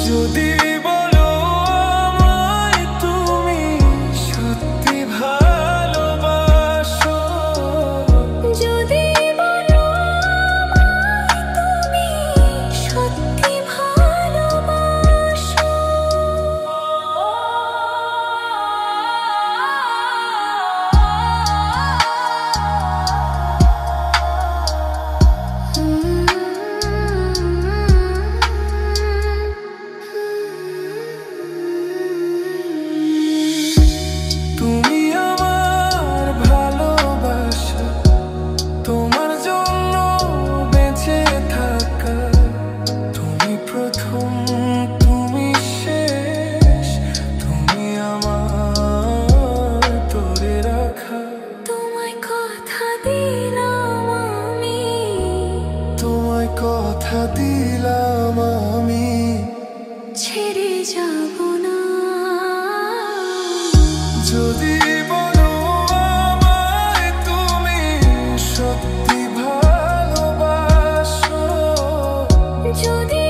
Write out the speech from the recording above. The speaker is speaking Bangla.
যদি বলো আমায় তুমি সত্যি ভালোবাসো, যদি বলো আমায় তুমি সত্যি ভালোবাসো, তুমি আমার ভালোবাসা, তোমার জন্য বেঁচে থাকা, তুমি প্রথম তুমি শেষ, তুমি আমার তোরে রাখা। তোমায় কথা দিলাম আমি, তোমায় কথা দিলাম আমি, ছেড়ে যাব না। যদি বলো আমায় তুমি সত্যি ভালোবাসো, যদি